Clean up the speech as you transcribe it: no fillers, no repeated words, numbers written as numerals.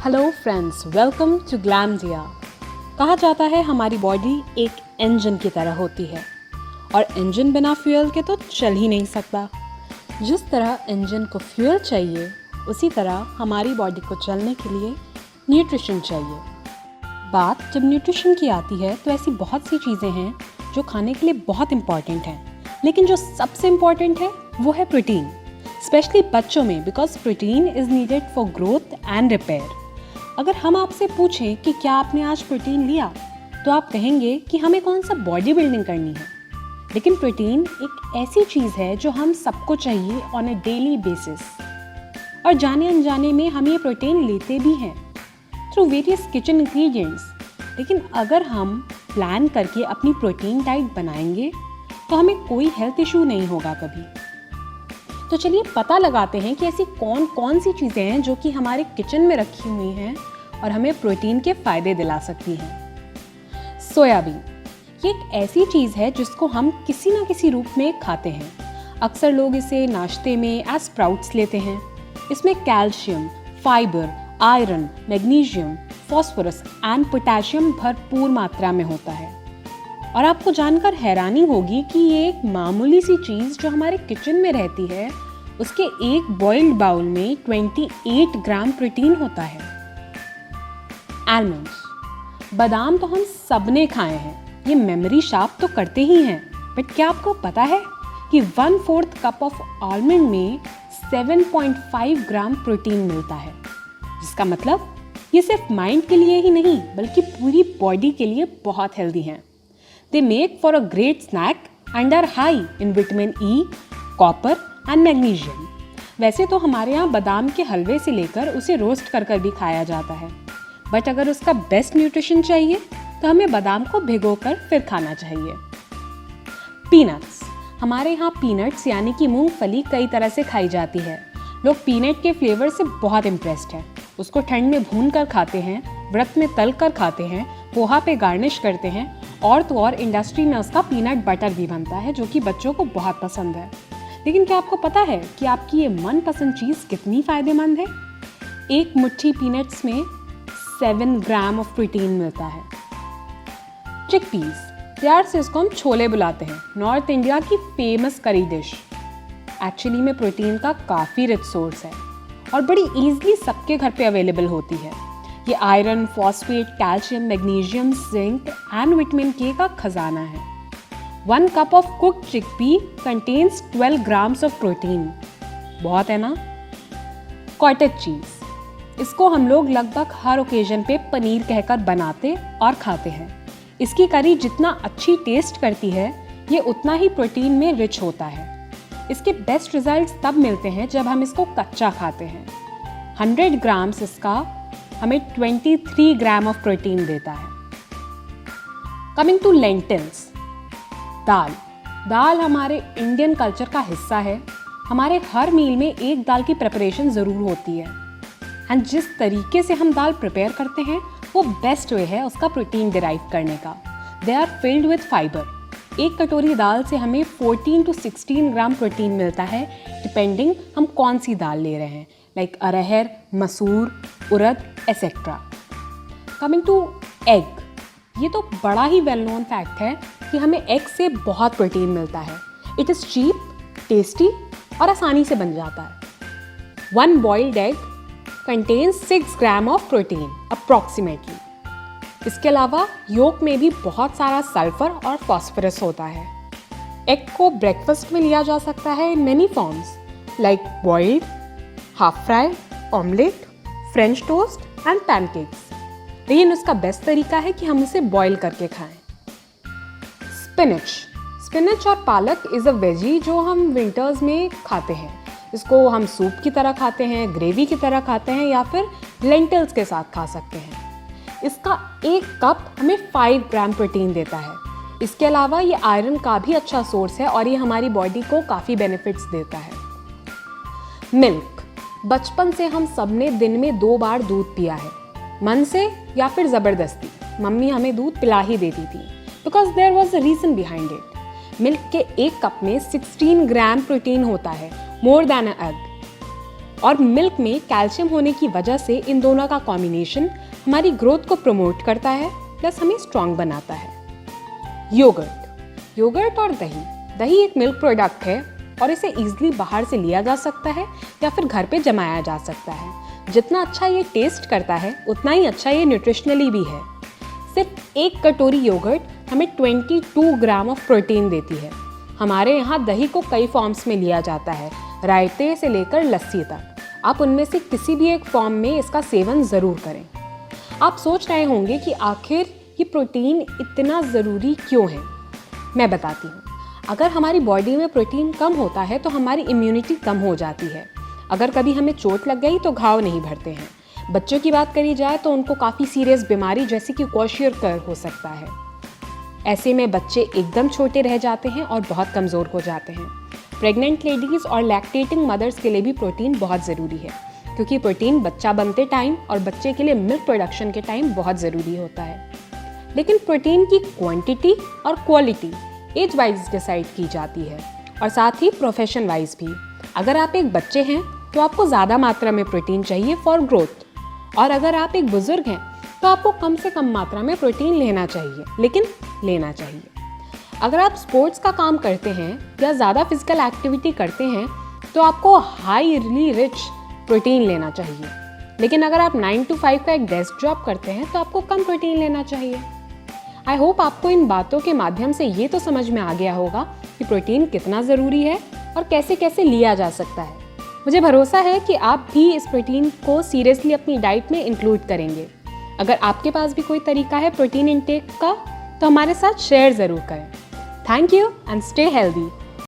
Hello friends, welcome to Glamdia. कहा जाता है हमारी बॉडी एक इंजन की तरह होती है और इंजन बिना फ्यूल के तो चल ही नहीं सकता। जिस तरह इंजन को फ्यूल चाहिए उसी तरह हमारी बॉडी को चलने के लिए न्यूट्रिशन चाहिए। बात जब न्यूट्रिशन की आती है तो ऐसी बहुत सी चीज़ें हैं जो खाने के लिए बहुत इम्पॉर्टेंट हैं, लेकिन जो सबसे इम्पॉर्टेंट है वो है प्रोटीन, स्पेशली बच्चों में, because protein is needed for growth and repair. अगर हम आपसे पूछें कि क्या आपने आज प्रोटीन लिया, तो आप कहेंगे कि हमें कौन सा बॉडी बिल्डिंग करनी है। लेकिन प्रोटीन एक ऐसी चीज़ है जो हम सबको चाहिए ऑन अ डेली बेसिस, और जाने अनजाने में हम ये प्रोटीन लेते भी हैं थ्रू वेरियस किचन इंग्रेडिएंट्स। लेकिन अगर हम प्लान करके अपनी प्रोटीन डाइट बनाएंगे तो हमें कोई हेल्थ इशू नहीं होगा कभी। तो चलिए पता लगाते हैं कि ऐसी कौन कौन सी चीज़ें हैं जो कि हमारे किचन में रखी हुई हैं और हमें प्रोटीन के फ़ायदे दिला सकती हैं। सोयाबीन ये एक ऐसी चीज़ है जिसको हम किसी ना किसी रूप में खाते हैं। अक्सर लोग इसे नाश्ते में एज स्प्राउट्स लेते हैं। इसमें calcium, fibre, iron, magnesium, phosphorus and potassium भरपूर मात्रा में होता है। और आपको जानकर हैरानी होगी कि ये एक मामूली सी चीज़ जो हमारे किचन में रहती है, उसके एक बॉइल्ड बाउल में 28 ग्राम प्रोटीन होता है। आलमंड्स, बादाम तो हम सबने खाए हैं, ये मेमोरी शार्प तो करते ही हैं, बट क्या आपको पता है कि 1/4 कप ऑफ आलमंड में 7.5 ग्राम प्रोटीन मिलता है, जिसका मतलब ये सिर्फ माइंड के लिए ही नहीं बल्कि पूरी बॉडी के लिए बहुत हेल्दी हैं। They make for a great snack and are high in vitamin E, copper and magnesium. वैसे तो हमारे यहाँ बादाम के हलवे से लेकर उसे रोस्ट कर भी खाया जाता है, बट अगर उसका बेस्ट न्यूट्रिशन चाहिए तो हमें बादाम को भिगोकर फिर खाना चाहिए। पीनट्स, हमारे यहाँ पीनट्स यानी कि मूंगफली कई तरह से खाई जाती है। लोग पीनट के फ्लेवर से बहुत इम्प्रेस्ड हैं। उसको ठंड में भून कर खाते हैं, व्रत में तल कर खाते हैं, पोहा पे गार्निश करते हैं, और तो और इंडस्ट्री में उसका पीनट बटर भी बनता है जो कि बच्चों को बहुत पसंद है। लेकिन क्या आपको पता है कि आपकी ये मनपसंद चीज़ कितनी फ़ायदेमंद है? एक मुट्ठी पीनट्स में 7 ग्राम ऑफ प्रोटीन मिलता है। चिकपीस, प्यार से इसको हम छोले बुलाते हैं, नॉर्थ इंडिया की फेमस करी डिश। एक्चुअली में प्रोटीन का काफ़ी रिच सोर्स है और बड़ी ईजिली सबके घर पे अवेलेबल होती है। ये iron, phosphate, calcium, magnesium, zinc and vitamin के का खजाना है। 1 cup of cooked chickpea contains 12 grams of protein. बहुत है ना? कॉटेज चीज़, इसको हम लोग लगभग हर ओकेजन पे पनीर कहकर बनाते और खाते हैं। इसकी करी जितना अच्छी टेस्ट करती है, ये उतना ही प्रोटीन में रिच होता है। इसके बेस्ट रिजल्ट्स तब मिलते हैं जब हम इसको कच्चा खाते हैं। 100 ग्राम्स इसका हमें 23 ग्राम ऑफ प्रोटीन देता है। कमिंग टू लेंटिल्स, दाल हमारे इंडियन कल्चर का हिस्सा है। हमारे हर मील में एक दाल की प्रिपरेशन ज़रूर होती है, एंड जिस तरीके से हम दाल प्रिपेयर करते हैं वो बेस्ट वे है उसका प्रोटीन डिराइव करने का। They are filled with fibre. एक कटोरी दाल से हमें 14 to 16 ग्राम प्रोटीन मिलता है, डिपेंडिंग हम कौन सी दाल ले रहे हैं, लाइक अरहर, मसूर, उड़द एसेट्रा। कमिंग टू एग, ये तो बड़ा ही वेल नोन फैक्ट है कि हमें एग से बहुत प्रोटीन मिलता है। इट इज़ चीप, टेस्टी और आसानी से बन जाता है। 1 boiled egg contains 6 gram of protein approximately. इसके अलावा योक में भी बहुत सारा सल्फर और फॉस्फोरस होता है। एग को ब्रेकफास्ट में लिया जा सकता है in many forms, like boiled, half fry, omelette, French toast and pancakes. लेकिन उसका बेस्ट तरीका है कि हम उसे बॉईल करके खाएं। स्पिनच और पालक इज़ अ वेजी जो हम विंटर्स में खाते हैं। इसको हम सूप की तरह खाते हैं, ग्रेवी की तरह खाते हैं, या फिर लेंटिल्स के साथ खा सकते हैं। इसका 1 कप हमें 5 ग्राम प्रोटीन देता है। इसके अलावा ये आयरन का भी अच्छा सोर्स है और ये हमारी बॉडी को काफ़ी बेनिफिट्स देता है। मिल्क, बचपन से हम सब ने दिन में 2 बार दूध पिया है, मन से या फिर ज़बरदस्ती। मम्मी हमें दूध पिला ही देती थी, because there was a reason behind it. Milk के 1 कप में 16 ग्राम प्रोटीन होता है, मोर देन अ एग। और मिल्क में कैल्शियम होने की वजह से इन दोनों का कॉम्बिनेशन हमारी ग्रोथ को प्रमोट करता है, प्लस हमें स्ट्रॉन्ग बनाता है। योगर्ट और दही एक मिल्क प्रोडक्ट है और इसे ईजिली बाहर से लिया जा सकता है या फिर घर पे जमाया जा सकता है। जितना अच्छा ये टेस्ट करता है उतना ही अच्छा ये न्यूट्रिशनली भी है। सिर्फ एक कटोरी योगर्ट हमें 22 ग्राम ऑफ प्रोटीन देती है। हमारे यहाँ दही को कई फॉर्म्स में लिया जाता है, रायते से लेकर लस्सी तक। आप उनमें से किसी भी एक फॉर्म में इसका सेवन ज़रूर करें। आप सोच रहे होंगे कि आखिर ये प्रोटीन इतना ज़रूरी क्यों है। मैं बताती हूँ। अगर हमारी बॉडी में प्रोटीन कम होता है तो हमारी इम्यूनिटी कम हो जाती है। अगर कभी हमें चोट लग गई तो घाव नहीं भरते हैं। बच्चों की बात करी जाए तो उनको काफ़ी सीरियस बीमारी जैसे कि क्वाशियरकर हो सकता है। ऐसे में बच्चे एकदम छोटे रह जाते हैं और बहुत कमज़ोर हो जाते हैं। प्रेग्नेंट लेडीज़ और लैक्टेटिंग मदर्स के लिए भी प्रोटीन बहुत ज़रूरी है, क्योंकि प्रोटीन बच्चा बनते टाइम और बच्चे के लिए मिल्क प्रोडक्शन के टाइम बहुत ज़रूरी होता है। लेकिन प्रोटीन की क्वांटिटी और क्वालिटी एज वाइज डिसाइड की जाती है और साथ ही प्रोफेशन वाइज भी। अगर आप एक बच्चे हैं तो आपको ज़्यादा मात्रा में प्रोटीन चाहिए फॉर ग्रोथ, और अगर आप एक बुज़ुर्ग हैं तो आपको कम से कम मात्रा में प्रोटीन लेना चाहिए, लेकिन लेना चाहिए। अगर आप स्पोर्ट्स का काम करते हैं या ज़्यादा फिजिकल एक्टिविटी करते हैं तो आपको हाईली रिच प्रोटीन लेना चाहिए। लेकिन अगर आप 9 to 5 का एक डेस्क जॉब करते हैं तो आपको कम प्रोटीन लेना चाहिए। आई होप आपको इन बातों के माध्यम से ये तो समझ में आ गया होगा कि प्रोटीन कितना ज़रूरी है और कैसे कैसे लिया जा सकता है। मुझे भरोसा है कि आप भी इस प्रोटीन को सीरियसली अपनी डाइट में इंक्लूड करेंगे। अगर आपके पास भी कोई तरीका है प्रोटीन इंटेक का तो हमारे साथ शेयर ज़रूर करें। Thank you and stay healthy.